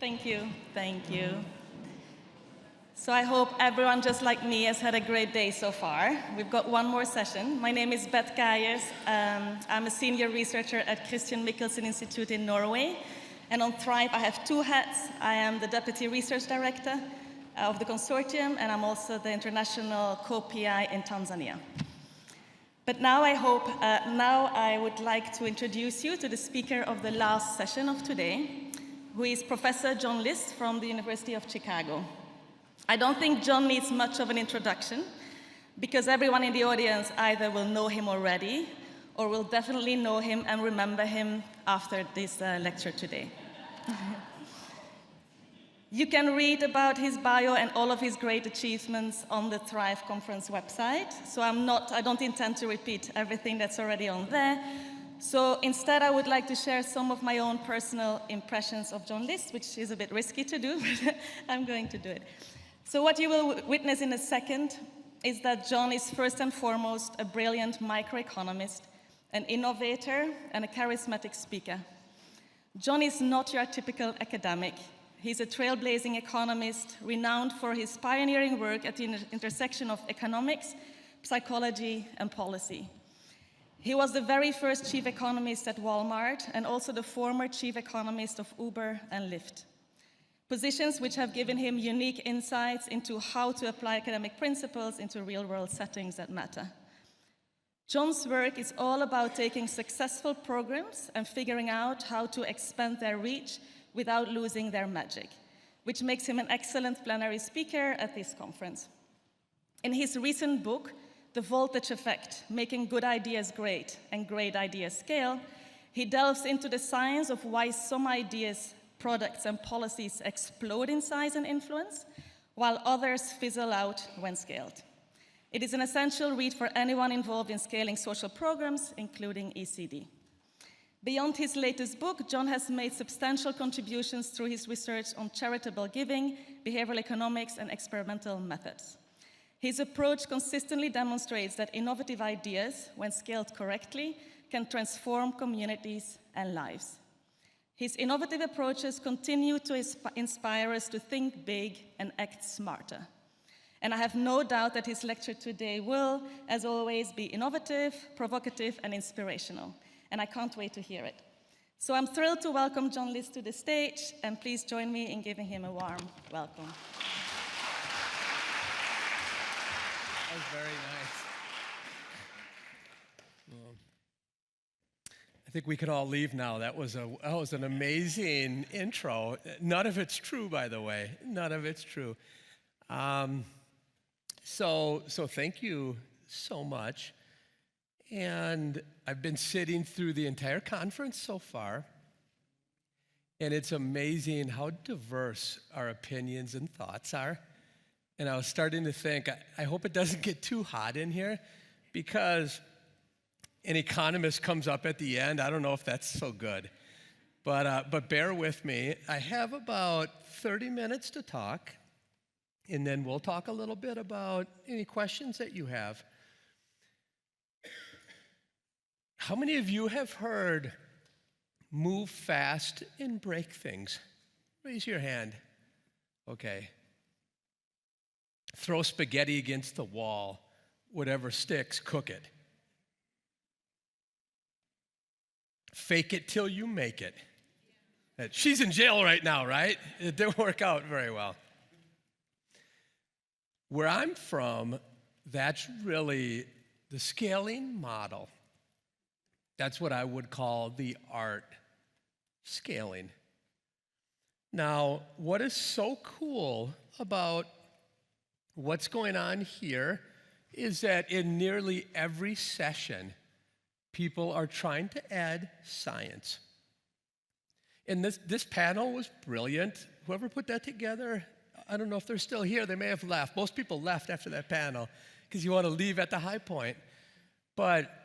Thank you. Thank you. So I hope everyone, just like me, has had a great day so far. We've got one more session. My name is Beth Geyers. I'm a senior researcher at Christian Michelsen Institute in Norway. And on Thrive, I have two hats. I am the Deputy Research Director of the consortium, and I'm also the international co-PI in Tanzania. But now I would like to introduce you to the speaker of the last session of today, who is Professor John List from the University of Chicago. I don't think John needs much of an introduction, because everyone in the audience either will know him already or will definitely know him and remember him after this lecture today. You can read about his bio and all of his great achievements on the Thrive conference website, so I don't intend to repeat everything that's already on there. So instead, I would like to share some of my own personal impressions of John List, which is a bit risky to do, but I'm going to do it. So what you will witness in a second is that John is first and foremost a brilliant microeconomist, an innovator, and a charismatic speaker. John is not your typical academic. He's a trailblazing economist, renowned for his pioneering work at the intersection of economics, psychology, and policy. He was the very first chief economist at Walmart and also the former chief economist of Uber and Lyft. Positions which have given him unique insights into how to apply academic principles into real-world settings that matter. John's work is all about taking successful programs and figuring out how to expand their reach without losing their magic, which makes him an excellent plenary speaker at this conference. In his recent book, The Voltage Effect, Making Good Ideas Great and Great Ideas Scale, he delves into the science of why some ideas, products, and policies explode in size and influence, while others fizzle out when scaled. It is an essential read for anyone involved in scaling social programs, including ECD. Beyond his latest book, John has made substantial contributions through his research on charitable giving, behavioral economics, and experimental methods. His approach consistently demonstrates that innovative ideas, when scaled correctly, can transform communities and lives. His innovative approaches continue to inspire us to think big and act smarter. And I have no doubt that his lecture today will, as always, be innovative, provocative, and inspirational. And I can't wait to hear it. So I'm thrilled to welcome John List to the stage, and please join me in giving him a warm welcome. That was very nice. I think we can all leave now. That was an amazing intro. None of it's true, by the way. None of it's true. So thank you so much. And I've been sitting through the entire conference so far, and it's amazing how diverse our opinions and thoughts are. And I was starting to think, I hope it doesn't get too hot in here, because an economist comes up at the end. I don't know if that's so good, but bear with me. I have about 30 minutes to talk, and then we'll talk a little bit about any questions that you have. How many of you have heard move fast and break things? Raise your hand. Okay. Throw spaghetti against the wall. Whatever sticks, cook it. Fake it till you make it. She's in jail right now, right? It didn't work out very well. Where I'm from, that's really the scaling model. That's what I would call the art scaling. Now, what is so cool about what's going on here is that in nearly every session, people are trying to add science. And this panel was brilliant. Whoever put that together, I don't know if they're still here. They may have left. Most people left after that panel because you want to leave at the high point. But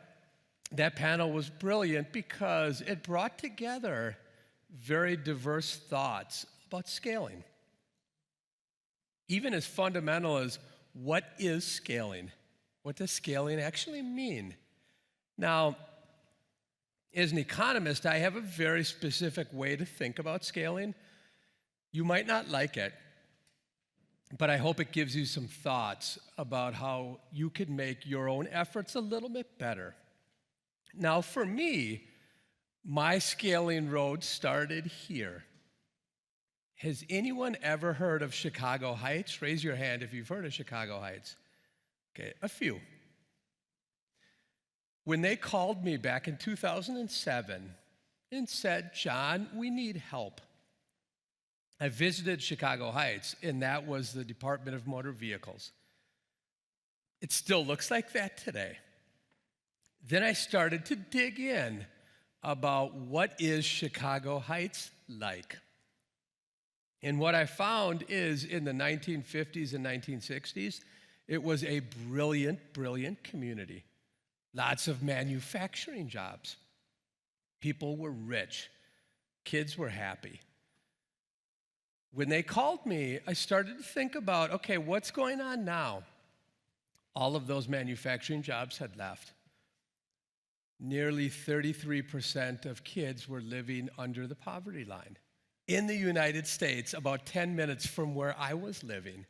that panel was brilliant because it brought together very diverse thoughts about scaling. Even as fundamental as what is scaling? What does scaling actually mean? Now, as an economist, I have a very specific way to think about scaling. You might not like it, but I hope it gives you some thoughts about how you could make your own efforts a little bit better. Now, for me, my scaling road started here. Has anyone ever heard of Chicago Heights? Raise your hand if you've heard of Chicago Heights. Okay, a few. When they called me back in 2007 and said, John, we need help, I visited Chicago Heights, and that was the Department of Motor Vehicles. It still looks like that today. Then I started to dig in about what is Chicago Heights like. And what I found is in the 1950s and 1960s, it was a brilliant, brilliant community. Lots of manufacturing jobs. People were rich. Kids were happy. When they called me, I started to think about, okay, what's going on now? All of those manufacturing jobs had left. Nearly 33% of kids were living under the poverty line. In the United States, about 10 minutes from where I was living,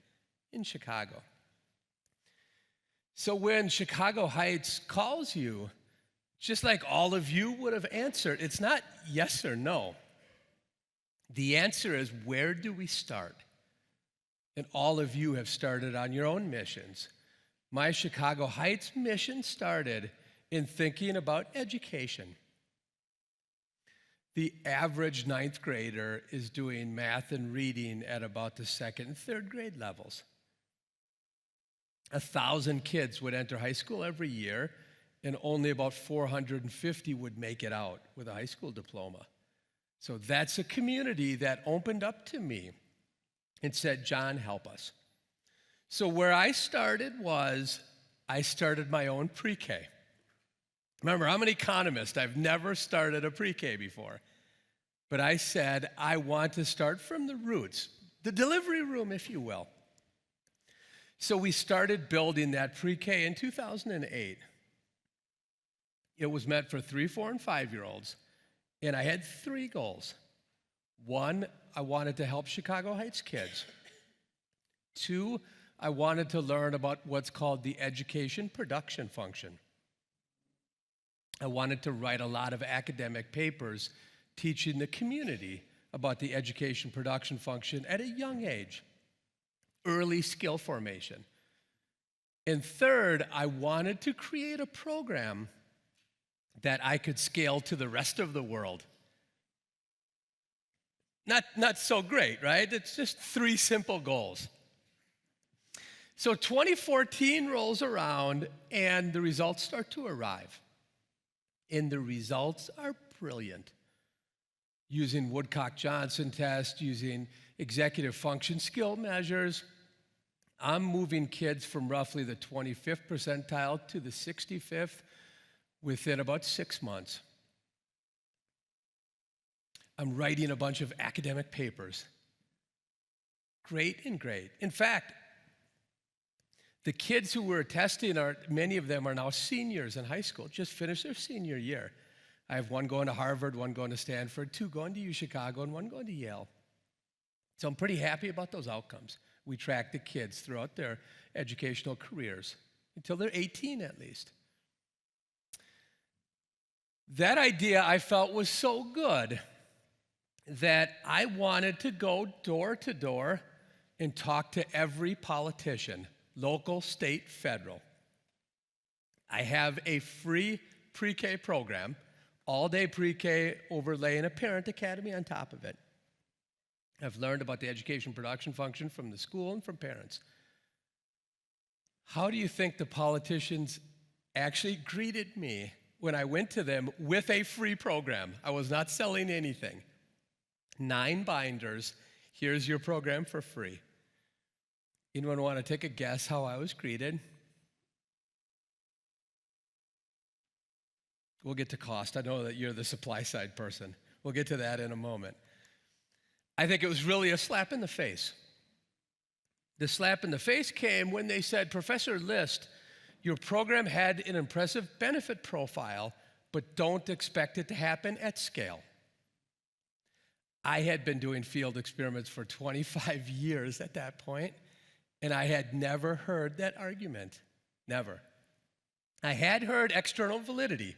in Chicago. So when Chicago Heights calls you, just like all of you would have answered, it's not yes or no. The answer is, where do we start? And all of you have started on your own missions. My Chicago Heights mission started in thinking about education. The average ninth grader is doing math and reading at about the second and third grade levels. 1,000 kids would enter high school every year, and only about 450 would make it out with a high school diploma. So that's a community that opened up to me and said, John, help us. So where I started was, I started my own pre-K. Remember, I'm an economist. I've never started a pre-K before. But I said, I want to start from the roots, the delivery room, if you will. So we started building that pre-K in 2008. It was meant for 3, 4, and 5-year-olds. And I had 3 goals. 1, I wanted to help Chicago Heights kids. 2, I wanted to learn about what's called the education production function. I wanted to write a lot of academic papers teaching the community about the education production function at a young age, early skill formation. And 3rd, I wanted to create a program that I could scale to the rest of the world. Not so great, right? It's just 3 simple goals. So 2014 rolls around, and the results start to arrive. And the results are brilliant. Using Woodcock-Johnson test, using executive function skill measures, I'm moving kids from roughly the 25th percentile to the 65th within about 6 months. I'm writing a bunch of academic papers. Great and great. In fact, the kids who we're testing, many of them are now seniors in high school, just finished their senior year. I have 1 going to Harvard, 1 going to Stanford, 2 going to UChicago, and 1 going to Yale. So I'm pretty happy about those outcomes. We track the kids throughout their educational careers, until they're 18 at least. That idea I felt was so good that I wanted to go door to door and talk to every politician, local, state, federal. I have a free pre-K program, all-day pre-K overlaying a parent academy on top of it. I've learned about the education production function from the school and from parents. How do you think the politicians actually greeted me when I went to them with a free program? I was not selling anything. 9 binders, here's your program for free. Anyone want to take a guess how I was greeted? We'll get to cost. I know that you're the supply side person. We'll get to that in a moment. I think it was really a slap in the face. The slap in the face came when they said, Professor List, your program had an impressive benefit profile, but don't expect it to happen at scale. I had been doing field experiments for 25 years at that point, and I had never heard that argument. Never. I had heard external validity.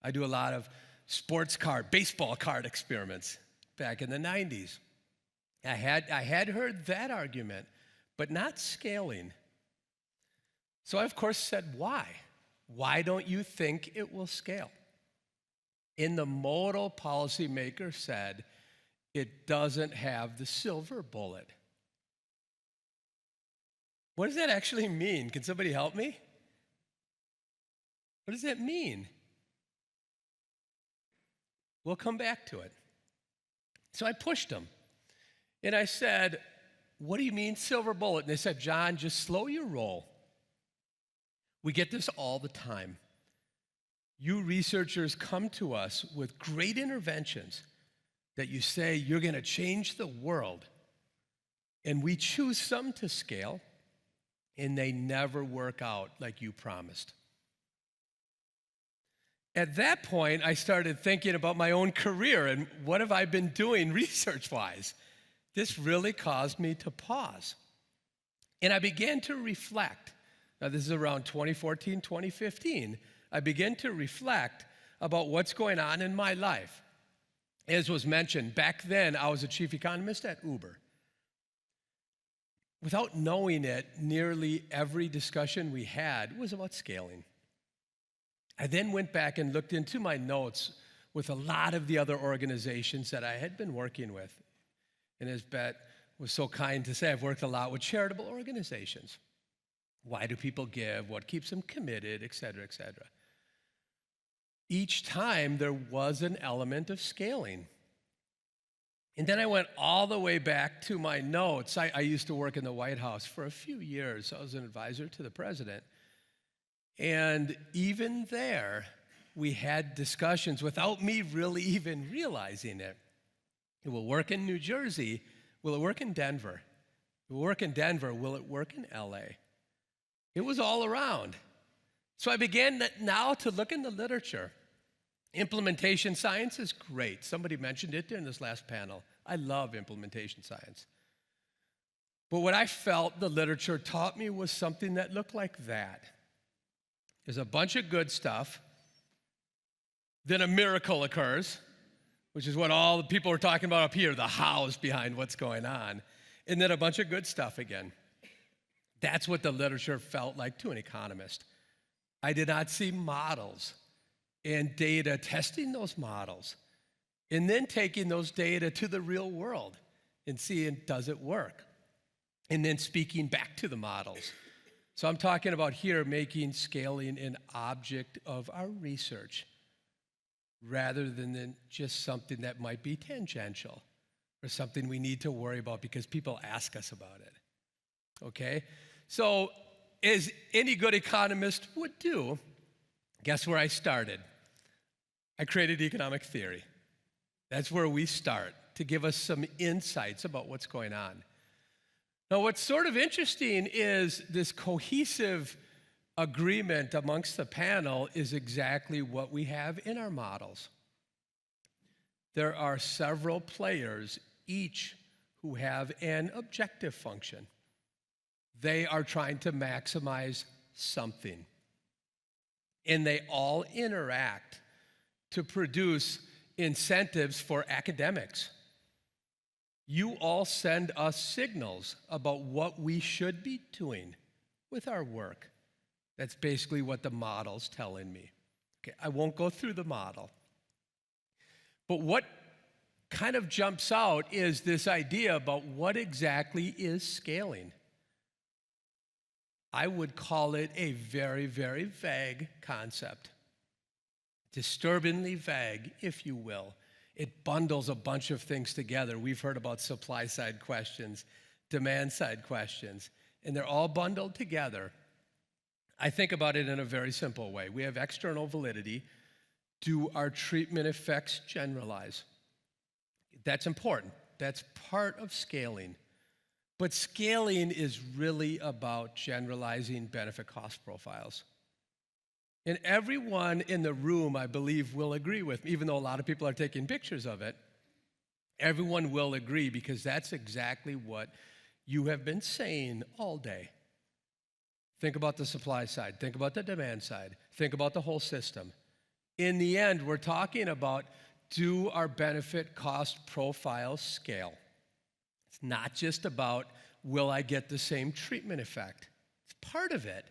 I do a lot of baseball card experiments back in the 90s. I had heard that argument, but not scaling. So I, of course, said, why? Why don't you think it will scale? And the modal policymaker said, it doesn't have the silver bullet. What does that actually mean? Can somebody help me? What does that mean? We'll come back to it. So I pushed them. And I said, what do you mean silver bullet? And they said, John, just slow your roll. We get this all the time. You researchers come to us with great interventions that you say you're going to change the world. And we choose some to scale, and they never work out like you promised. At that point, I started thinking about my own career and what have I been doing research-wise. This really caused me to pause. And I began to reflect. Now, this is around 2014, 2015. I began to reflect about what's going on in my life. As was mentioned, back then, I was a chief economist at Uber. Without knowing it, nearly every discussion we had was about scaling. I then went back and looked into my notes with a lot of the other organizations that I had been working with. And as Bet was so kind to say, I've worked a lot with charitable organizations. Why do people give? What keeps them committed, et cetera, et cetera. Each time there was an element of scaling. And then I went all the way back to my notes. I used to work in the White House for a few years. I was an advisor to the president. And even there, we had discussions without me really even realizing it. It will work in New Jersey. Will it work in Denver? It will work in Denver. Will it work in LA? It was all around. So I began now to look in the literature. Implementation science is great. Somebody mentioned it during this last panel. I love implementation science. But what I felt the literature taught me was something that looked like that. There's a bunch of good stuff. Then a miracle occurs, which is what all the people are talking about up here, the hows behind what's going on. And then a bunch of good stuff again. That's what the literature felt like to an economist. I did not see models and data testing those models and then taking those data to the real world and seeing, does it work? And then speaking back to the models. So I'm talking about here making scaling an object of our research rather than just something that might be tangential or something we need to worry about because people ask us about it. Okay? So as any good economist would do, guess where I started? I created economic theory. That's where we start, to give us some insights about what's going on. Now, what's sort of interesting is this cohesive agreement amongst the panel is exactly what we have in our models. There are several players, each who have an objective function. They are trying to maximize something. And they all interact to produce incentives for academics. You all send us signals about what we should be doing with our work. That's basically what the model's telling me. Okay, I won't go through the model. But what kind of jumps out is this idea about what exactly is scaling. I would call it a very, very vague concept. Disturbingly vague, if you will. It bundles a bunch of things together. We've heard about supply-side questions, demand-side questions, and they're all bundled together. I think about it in a very simple way. We have external validity. Do our treatment effects generalize? That's important. That's part of scaling. But scaling is really about generalizing benefit cost profiles. And everyone in the room, I believe, will agree with me, even though a lot of people are taking pictures of it. Everyone will agree because that's exactly what you have been saying all day. Think about the supply side. Think about the demand side. Think about the whole system. In the end, we're talking about, do our benefit cost profiles scale? It's not just about, will I get the same treatment effect? It's part of it,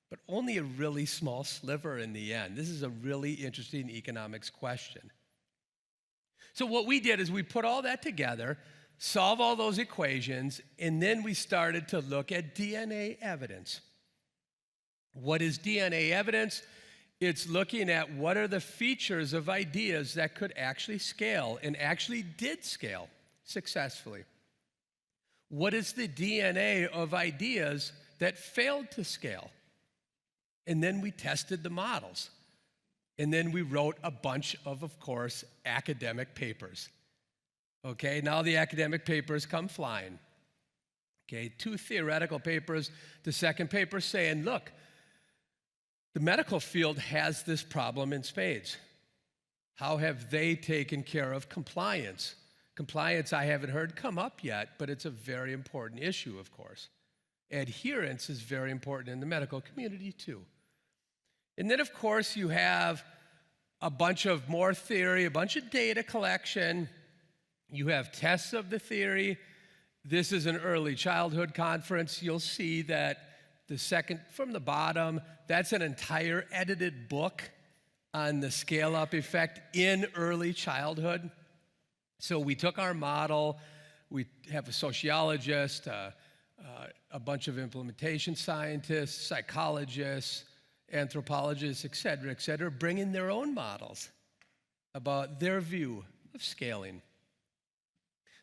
but only a really small sliver in the end. This is a really interesting economics question. So what we did is we put all that together, solve all those equations, and then we started to look at DNA evidence. What is DNA evidence? It's looking at what are the features of ideas that could actually scale and actually did scale successfully. What is the DNA of ideas that failed to scale? And then we tested the models. And then we wrote a bunch of course, academic papers. Okay, now the academic papers come flying. Okay, 2 theoretical papers. The second paper saying, look, the medical field has this problem in spades. How have they taken care of compliance? Compliance, I haven't heard come up yet, but it's a very important issue, of course. Adherence is very important in the medical community, too. And then, of course, you have a bunch of more theory, a bunch of data collection. You have tests of the theory. This is an early childhood conference. You'll see that the second from the bottom, that's an entire edited book on the scale-up effect in early childhood. So we took our model, we have a sociologist, a bunch of implementation scientists, psychologists, anthropologists, et cetera, bring in their own models about their view of scaling.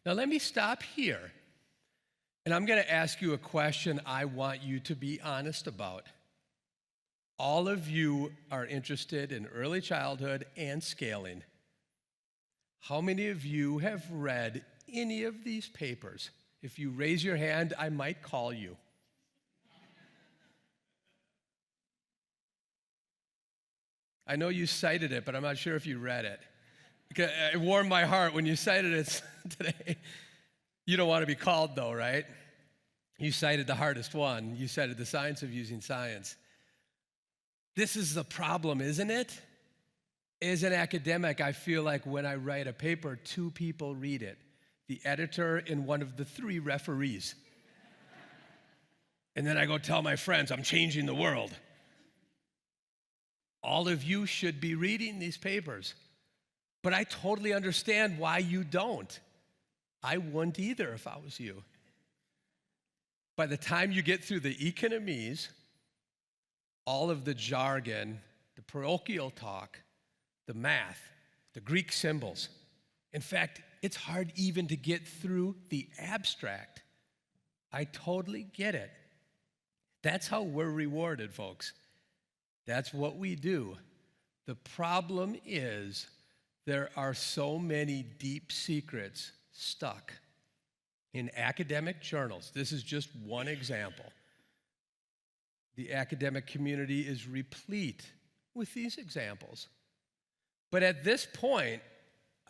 Now let me stop here, and I'm going to ask you a question I want you to be honest about. All of you are interested in early childhood and scaling. How many of you have read any of these papers? If you raise your hand, I might call you. I know you cited it, but I'm not sure if you read it. It warmed my heart when you cited it today. You don't want to be called, though, right? You cited the hardest one. You cited the science of using science. This is the problem, isn't it? As an academic, I feel like when I write a paper, 2 people read it, the editor and one of the 3 referees. And then I go tell my friends, I'm changing the world. All of you should be reading these papers. But I totally understand why you don't. I wouldn't either if I was you. By the time you get through the economies, all of the jargon, the parochial talk, the math, the Greek symbols. In fact, it's hard even to get through the abstract. I totally get it. That's how we're rewarded, folks. That's what we do. The problem is there are so many deep secrets stuck in academic journals. This is just one example. The academic community is replete with these examples. But at this point,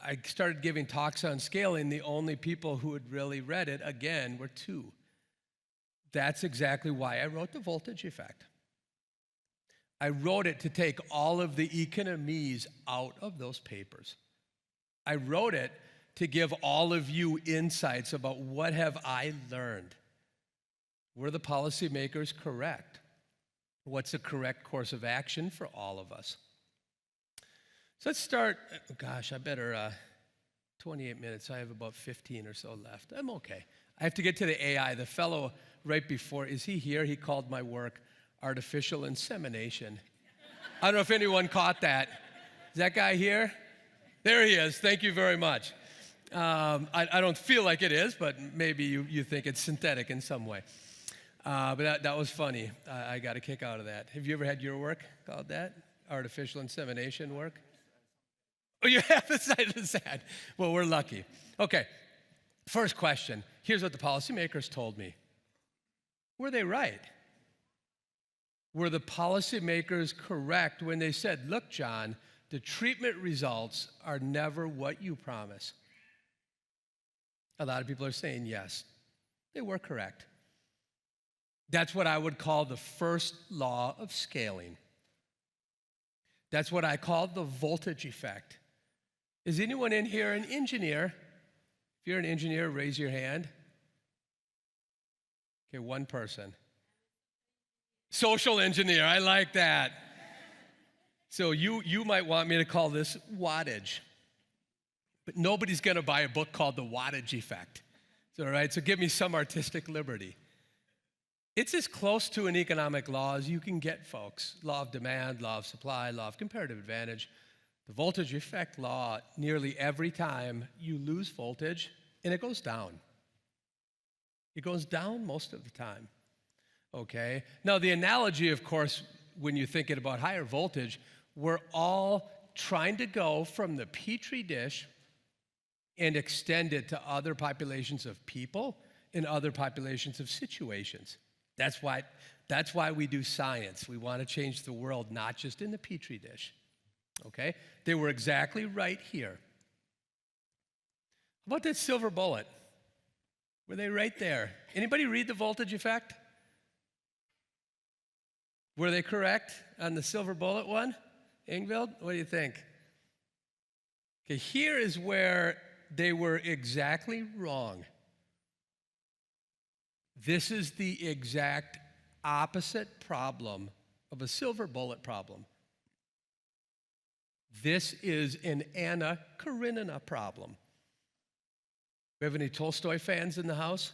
I started giving talks on scaling. The only people who had really read it, again, were 2. That's exactly why I wrote The Voltage Effect. I wrote it to take all of the economies out of those papers. I wrote it to give all of you insights about what have I learned. Were the policymakers correct? What's the correct course of action for all of us? So let's start. Oh gosh, I better, 28 minutes. I have about 15 or so left. I'm okay. I have to get to the AI. The fellow right before, is he here? He called my work artificial insemination. I don't know if anyone caught that. Is that guy here? There he is. Thank you very much. I don't feel like it is, but maybe you think it's synthetic in some way. But that was funny. I got a kick out of that. Have you ever had your work called that? Artificial insemination work? Oh, you have decided that. Well, we're lucky. Okay, first question. Here's what the policymakers told me. Were they right? Were the policymakers correct when they said, look, John, the treatment results are never what you promise? A lot of people are saying yes. They were correct. That's what I would call the first law of scaling. That's what I call the voltage effect. Is anyone in here an engineer? If you're an engineer, raise your hand. Okay, one person. Social engineer, I like that. So you might want me to call this wattage. But nobody's going to buy a book called The Wattage Effect. All right, so give me some artistic liberty. It's as close to an economic law as you can get, folks. Law of demand, law of supply, law of comparative advantage. The voltage effect law, nearly every time you lose voltage, and it goes down. It goes down most of the time, okay? Now, the analogy, of course, when you're thinking about higher voltage, we're all trying to go from the Petri dish and extend it to other populations of people and other populations of situations. That's why we do science. We want to change the world, not just in the Petri dish, okay? They were exactly right here. How about that silver bullet? Were they right there? Anybody read The Voltage Effect? Were they correct on the silver bullet one? Ingvild, what do you think? Okay, here is where they were exactly wrong. This is the exact opposite problem of a silver bullet problem. This is an Anna Karenina problem. We have any Tolstoy fans in the house?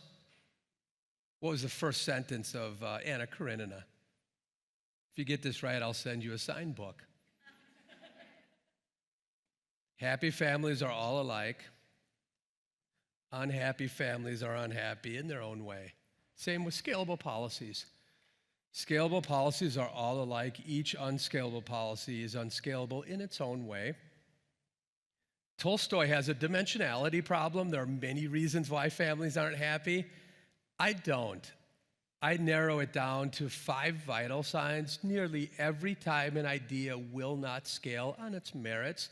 What was the first sentence of Anna Karenina? If you get this right, I'll send you a signed book. Happy families are all alike. Unhappy families are unhappy in their own way. Same with scalable policies. Scalable policies are all alike. Each unscalable policy is unscalable in its own way. Tolstoy has a dimensionality problem. There are many reasons why families aren't happy. I don't. I narrow it down to 5 vital signs. Nearly every time an idea will not scale on its merits,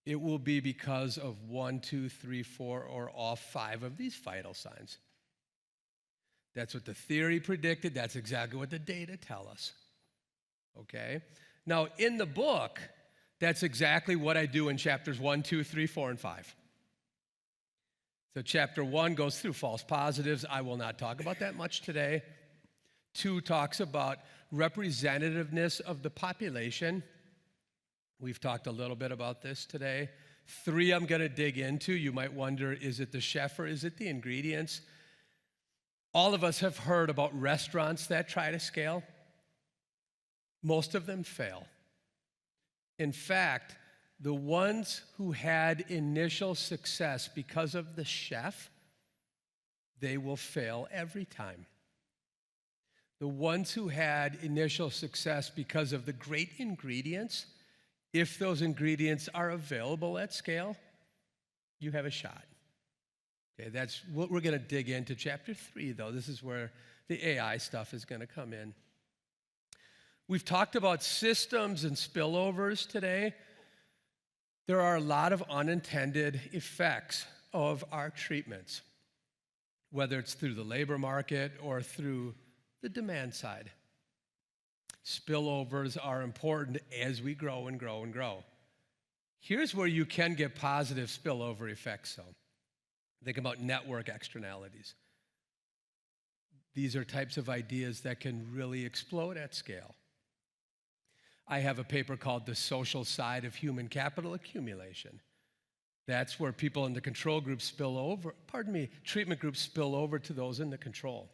it will be because of 1, 2, 3, 4, or all 5 of these vital signs. That's what the theory predicted. That's exactly what the data tell us. Okay? Now, in the book, that's exactly what I do in chapters 1, 2, 3, 4, and 5. So chapter 1 goes through false positives. I will not talk about that much today. 2 talks about representativeness of the population. We've talked a little bit about this today. 3 I'm going to dig into. You might wonder, is it the chef or is it the ingredients? All of us have heard about restaurants that try to scale. Most of them fail. In fact, the ones who had initial success because of the chef, they will fail every time. The ones who had initial success because of the great ingredients, if those ingredients are available at scale, you have a shot. Okay, that's what we're going to dig into chapter 3, though. This is where the AI stuff is going to come in. We've talked about systems and spillovers today. There are a lot of unintended effects of our treatments, whether it's through the labor market or through the demand side. Spillovers are important as we grow and grow and grow. Here's where you can get positive spillover effects, though. Think about network externalities. These are types of ideas that can really explode at scale. I have a paper called The Social Side of Human Capital Accumulation. That's where people in the control group treatment groups spill over to those in the control.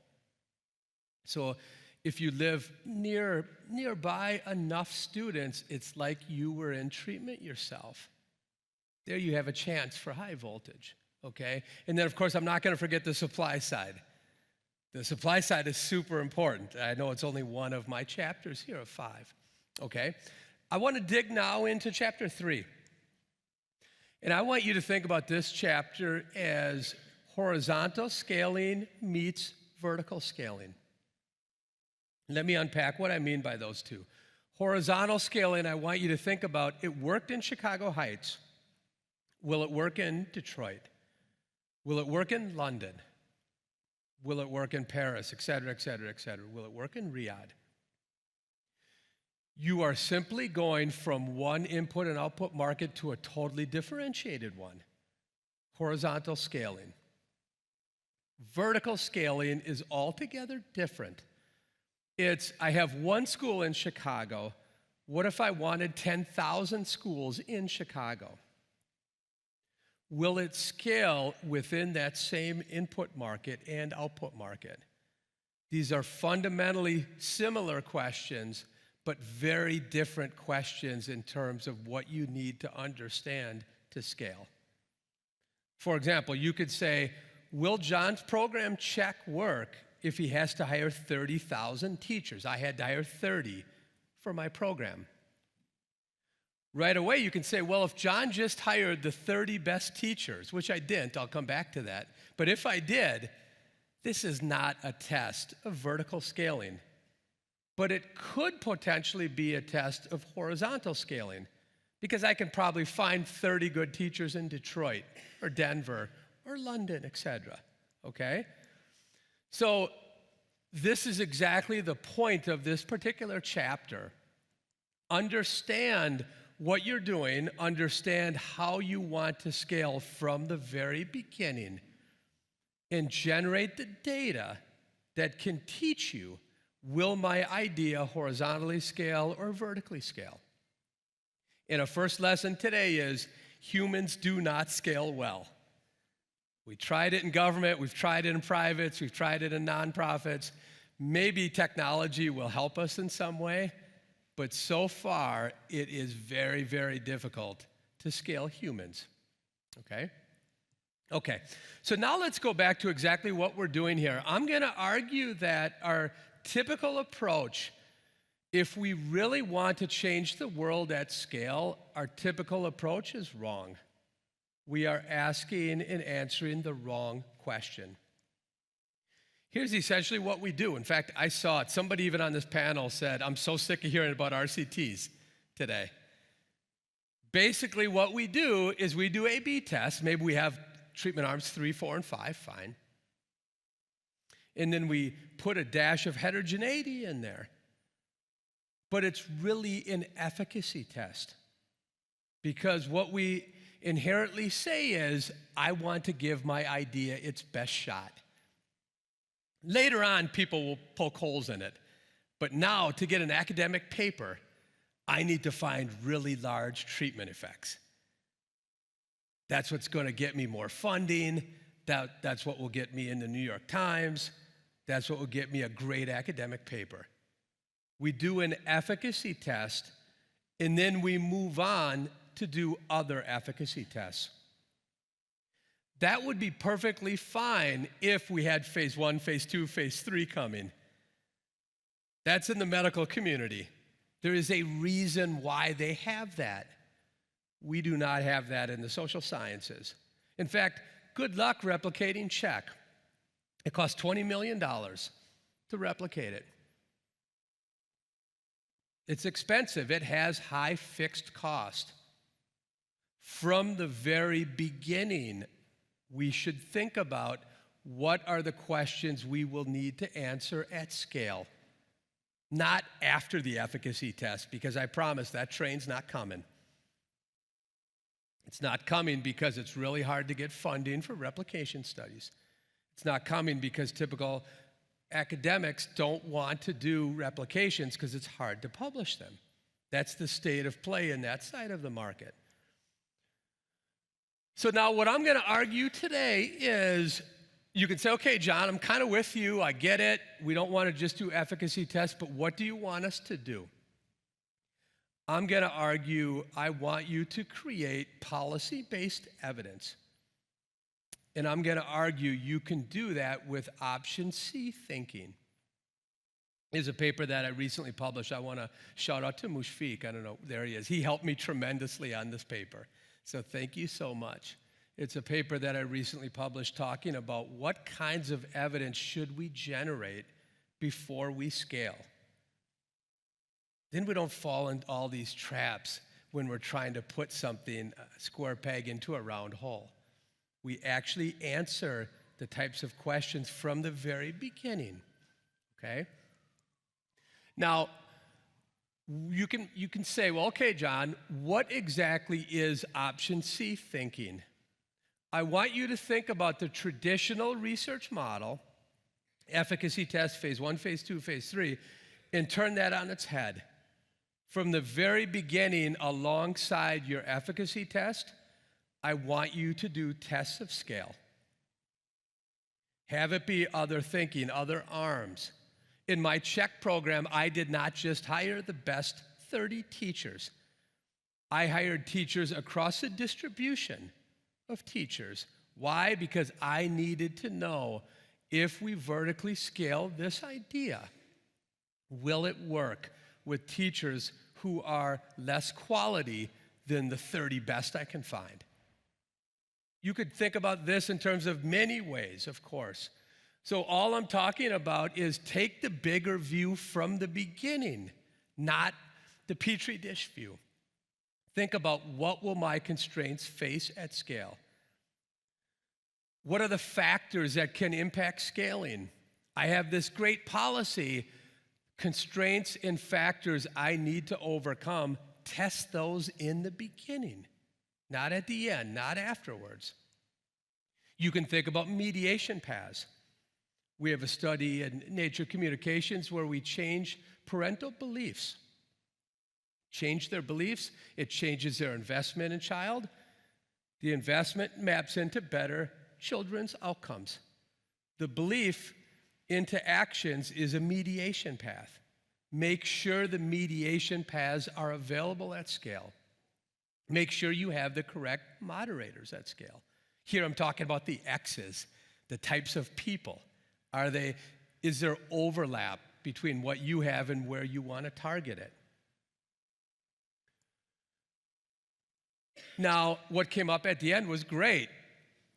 So if you live nearby enough students, it's like you were in treatment yourself. There you have a chance for high voltage, okay? And then, of course, I'm not going to forget the supply side. The supply side is super important. I know it's only one of my chapters here of 5. Okay, I want to dig now into chapter 3. And I want you to think about this chapter as horizontal scaling meets vertical scaling. Let me unpack what I mean by those two. Horizontal scaling, I want you to think about, it worked in Chicago Heights. Will it work in Detroit? Will it work in London? Will it work in Paris, et cetera, et cetera, et cetera? Will it work in Riyadh? You are simply going from one input and output market to a totally differentiated one. Horizontal scaling. Vertical scaling is altogether different. I have one school in Chicago. What if I wanted 10,000 schools in Chicago? Will it scale within that same input market and output market? These are fundamentally similar questions, but very different questions in terms of what you need to understand to scale. For example, you could say, will John's program check work if he has to hire 30,000 teachers? I had to hire 30 for my program. Right away, you can say, well, if John just hired the 30 best teachers, which I didn't, I'll come back to that, but if I did, this is not a test of vertical scaling, but it could potentially be a test of horizontal scaling, because I can probably find 30 good teachers in Detroit or Denver or London, et cetera, okay? So this is exactly the point of this particular chapter. Understand what you're doing, understand how you want to scale from the very beginning, and generate the data that can teach you, will my idea horizontally scale or vertically scale? And a first lesson today is humans do not scale well. We tried it in government, we've tried it in privates, we've tried it in nonprofits. Maybe technology will help us in some way, but so far, it is very, very difficult to scale humans, okay? Okay, so now let's go back to exactly what we're doing here. I'm gonna argue that our typical approach, if we really want to change the world at scale, our typical approach is wrong. We are asking and answering the wrong question. Here's essentially what we do. In fact, I saw it. Somebody even on this panel said, I'm so sick of hearing about RCTs today. Basically, what we do is we do A/B tests. Maybe we have treatment arms 3, 4, and 5, fine. And then we put a dash of heterogeneity in there. But it's really an efficacy test. Because what we inherently say is, I want to give my idea its best shot. Later on, people will poke holes in it. But now, to get an academic paper, I need to find really large treatment effects. That's what's going to get me more funding. That's what will get me in the New York Times. That's what will get me a great academic paper. We do an efficacy test, and then we move on to do other efficacy tests. That would be perfectly fine if we had phase 1, phase 2, phase 3 coming. That's in the medical community. There is a reason why they have that. We do not have that in the social sciences. In fact, good luck replicating CHECK. It costs $20 million to replicate it. It's expensive. It has high fixed cost. From the very beginning, we should think about what are the questions we will need to answer at scale, not after the efficacy test, because I promise that train's not coming. It's not coming because it's really hard to get funding for replication studies. It's not coming because typical academics don't want to do replications because it's hard to publish them. That's the state of play in that side of the market. So now what I'm going to argue today is, you can say, okay, John, I'm kind of with you. I get it. We don't want to just do efficacy tests, but what do you want us to do? I'm going to argue I want you to create policy-based evidence. And I'm going to argue you can do that with option C thinking. There's a paper that I recently published. I want to shout out to Mushfiq. I don't know, there he is. He helped me tremendously on this paper. So thank you so much. It's a paper that I recently published talking about what kinds of evidence should we generate before we scale. Then we don't fall into all these traps when we're trying to put something, a square peg into a round hole. We actually answer the types of questions from the very beginning, okay? Now, you can say, well, okay, John, what exactly is option C thinking? I want you to think about the traditional research model, efficacy test, phase 1, phase 2, phase 3, and turn that on its head. From the very beginning, alongside your efficacy test, I want you to do tests of scale. Have it be other thinking, other arms. In my check program, I did not just hire the best 30 teachers. I hired teachers across the distribution of teachers. Why? Because I needed to know if we vertically scale this idea, will it work with teachers who are less quality than the 30 best I can find? You could think about this in terms of many ways, of course. So all I'm talking about is take the bigger view from the beginning, not the Petri dish view. Think about, what will my constraints face at scale? What are the factors that can impact scaling? I have this great policy, constraints and factors I need to overcome. Test those in the beginning, not at the end, not afterwards. You can think about mediation paths. We have a study in Nature Communications where we change parental beliefs. Change their beliefs, it changes their investment in child. The investment maps into better children's outcomes. The belief into actions is a mediation path. Make sure the mediation paths are available at scale. Make sure you have the correct moderators at scale. Here I'm talking about the X's, the types of people. Is there overlap between what you have and where you want to target it? Now, what came up at the end was great.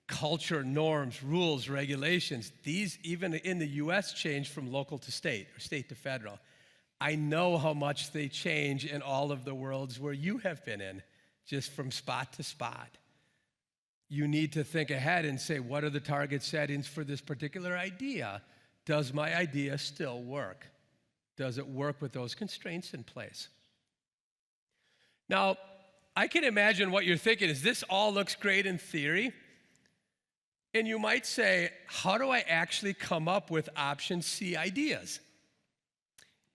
Culture, norms, rules, regulations. These, even in the US, change from local to state or state to federal. I know how much they change in all of the worlds where you have been in, just from spot to spot. You need to think ahead and say, what are the target settings for this particular idea? Does my idea still work? Does it work with those constraints in place? Now, I can imagine what you're thinking is, this all looks great in theory. And you might say, how do I actually come up with option C ideas?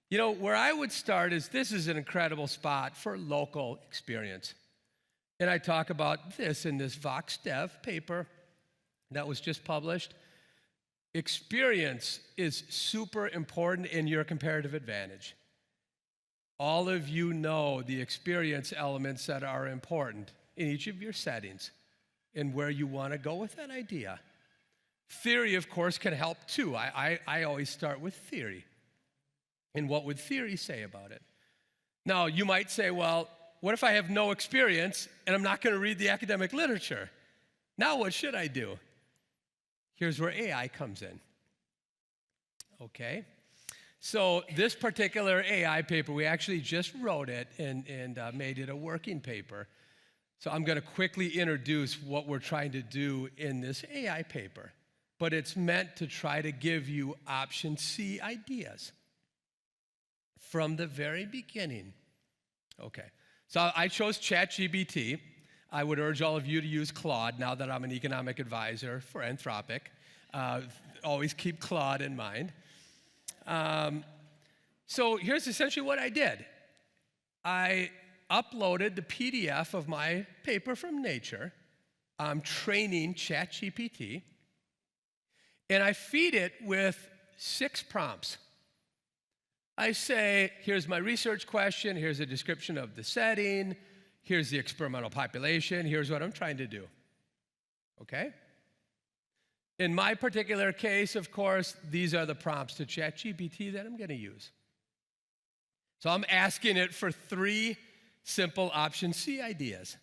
You know, where I would start is, this is an incredible spot for local experience. And I talk about this in this VoxDev paper that was just published. Experience is super important in your comparative advantage. All of you know the experience elements that are important in each of your settings and where you want to go with that idea. Theory, of course, can help too. I always start with theory. And what would theory say about it? Now, you might say, well, what if I have no experience and I'm not going to read the academic literature? Now what should I do? Here's where AI comes in. Okay? So this particular AI paper, we actually just wrote it and made it a working paper. So I'm going to quickly introduce what we're trying to do in this AI paper. But it's meant to try to give you option C ideas from the very beginning. Okay. So I chose ChatGPT. I would urge all of you to use Claude now that I'm an economic advisor for Anthropic. Always keep Claude in mind. So here's essentially what I did. I uploaded the PDF of my paper from Nature. I'm training ChatGPT. And I feed it with 6 prompts. I say, here's my research question, here's a description of the setting, here's the experimental population, here's what I'm trying to do. Okay? In my particular case, of course, these are the prompts to ChatGPT that I'm going to use. So I'm asking it for 3 simple option C ideas.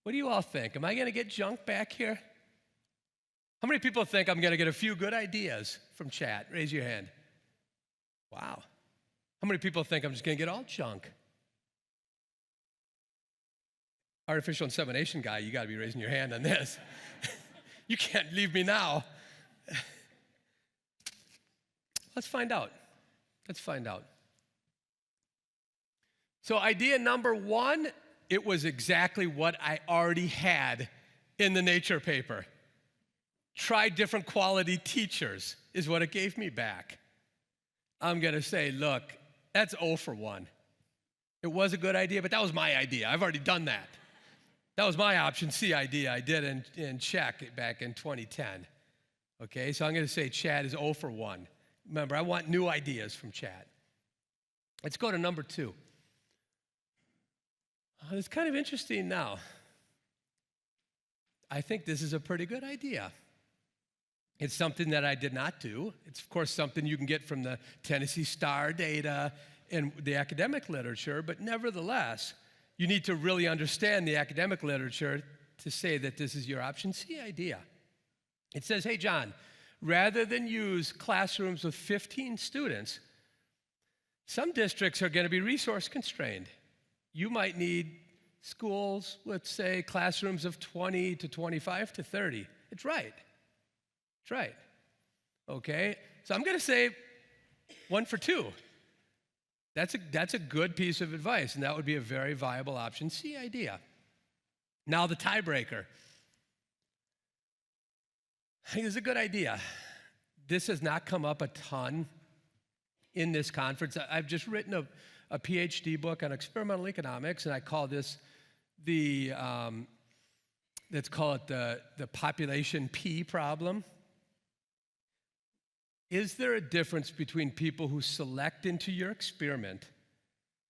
What do you all think? Am I going to get junk back here? How many people think I'm going to get a few good ideas from chat? Raise your hand. Wow. How many people think I'm just going to get all junk? Artificial insemination guy, you got to be raising your hand on this. You can't leave me now. Let's find out. Let's find out. So idea number one, it was exactly what I already had in the Nature paper. Try different quality teachers is what it gave me back. I'm going to say, look, that's 0 for 1. It was a good idea, but that was my idea. I've already done that. That was my option C idea I did in Czech back in 2010. Okay, so I'm going to say Chad is 0 for 1. Remember, I want new ideas from Chad. Let's go to number 2. It's kind of interesting now. I think this is a pretty good idea. It's something that I did not do. It's, of course, something you can get from the Tennessee Star data and the academic literature, but nevertheless, you need to really understand the academic literature to say that this is your option C idea. It says, hey, John, rather than use classrooms with 15 students, some districts are going to be resource constrained. You might need schools with, say, classrooms of 20 to 25 to 30. It's right. It's right. Okay? So I'm going to say 1 for 2. That's a good piece of advice, and that would be a very viable option C idea. Now the tiebreaker. I think it's a good idea. This has not come up a ton in this conference. I've just written a PhD book on experimental economics, and I call this let's call it the population P problem. Is there a difference between people who select into your experiment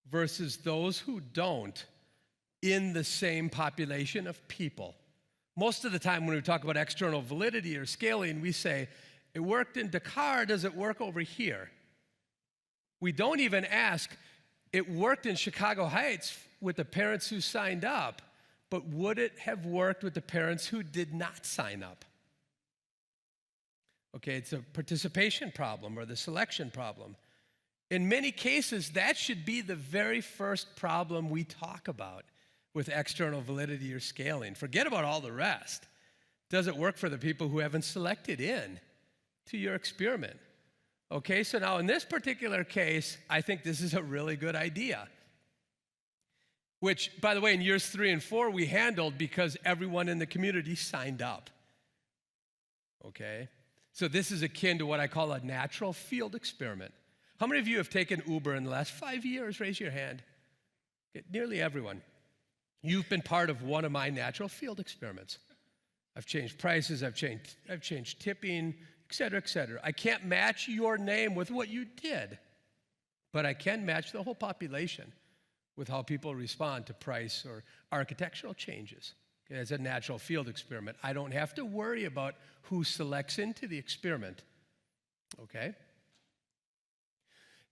versus those who don't in the same population of people? Most of the time when we talk about external validity or scaling, we say, it worked in Dakar, does it work over here? We don't even ask, it worked in Chicago Heights with the parents who signed up, but would it have worked with the parents who did not sign up? Okay, it's a participation problem or the selection problem. In many cases, that should be the very first problem we talk about with external validity or scaling. Forget about all the rest. Does it work for the people who haven't selected in to your experiment? Okay, so now in this particular case, I think this is a really good idea. Which, by the way, in years 3 and 4, we handled because everyone in the community signed up. Okay? So this is akin to what I call a natural field experiment. How many of you have taken Uber in the last 5 years? Raise your hand. Okay, nearly everyone. You've been part of one of my natural field experiments. I've changed prices, I've changed tipping, et cetera, et cetera. I can't match your name with what you did, but I can match the whole population with how people respond to price or architectural changes. Okay, it's a natural field experiment. I don't have to worry about who selects into the experiment. Okay?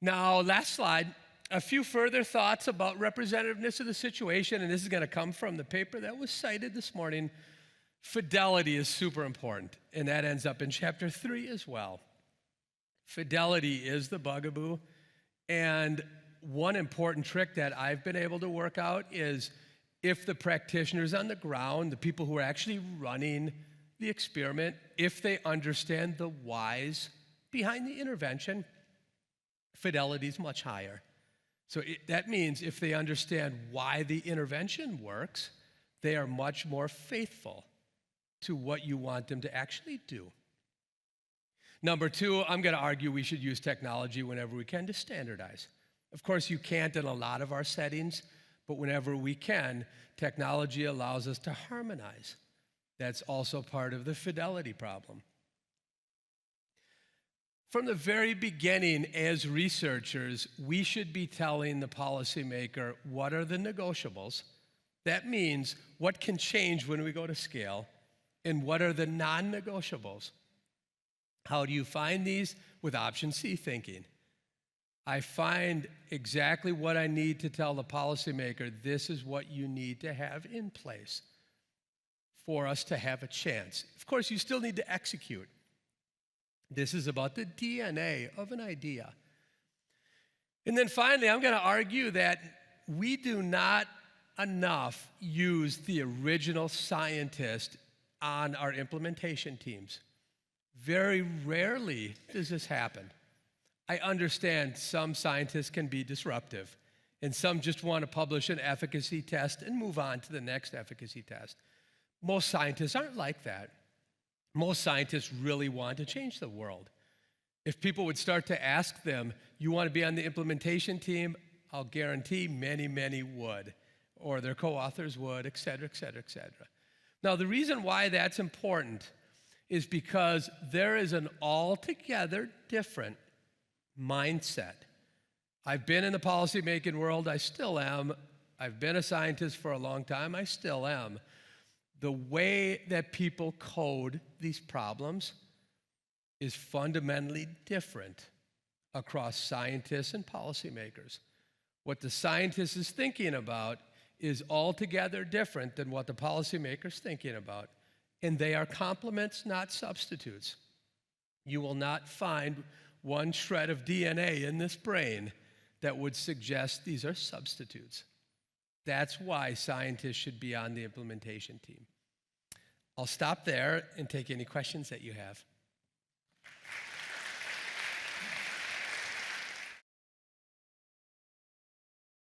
Now, last slide, a few further thoughts about representativeness of the situation, and this is going to come from the paper that was cited this morning. Fidelity is super important, and that ends up in chapter 3 as well. Fidelity is the bugaboo, and one important trick that I've been able to work out is if the practitioners on the ground, the people who are actually running the experiment, if they understand the whys behind the intervention, fidelity is much higher. So that means if they understand why the intervention works, they are much more faithful to what you want them to actually do. Number 2, I'm going to argue we should use technology whenever we can to standardize. Of course, you can't in a lot of our settings, but whenever we can, technology allows us to harmonize. That's also part of the fidelity problem. From the very beginning, as researchers, we should be telling the policymaker what are the negotiables. That means what can change when we go to scale, and what are the non-negotiables. How do you find these? With option C thinking. I find exactly what I need to tell the policymaker, this is what you need to have in place for us to have a chance. Of course, you still need to execute. This is about the DNA of an idea. And then finally, I'm going to argue that we do not enough use the original scientist on our implementation teams. Very rarely does this happen. I understand some scientists can be disruptive, and some just want to publish an efficacy test and move on to the next efficacy test. Most scientists aren't like that. Most scientists really want to change the world. If people would start to ask them, you want to be on the implementation team? I'll guarantee many, many would, or their co-authors would, et cetera, et cetera, et cetera. Now, the reason why that's important is because there is an altogether different mindset. I've been in the policymaking world, I still am. I've been a scientist for a long time, I still am. The way that people code these problems is fundamentally different across scientists and policymakers. What the scientist is thinking about is altogether different than what the policymaker's thinking about. And they are complements, not substitutes. You will not find one shred of DNA in this brain that would suggest these are substitutes. That's why scientists should be on the implementation team. I'll stop there and take any questions that you have.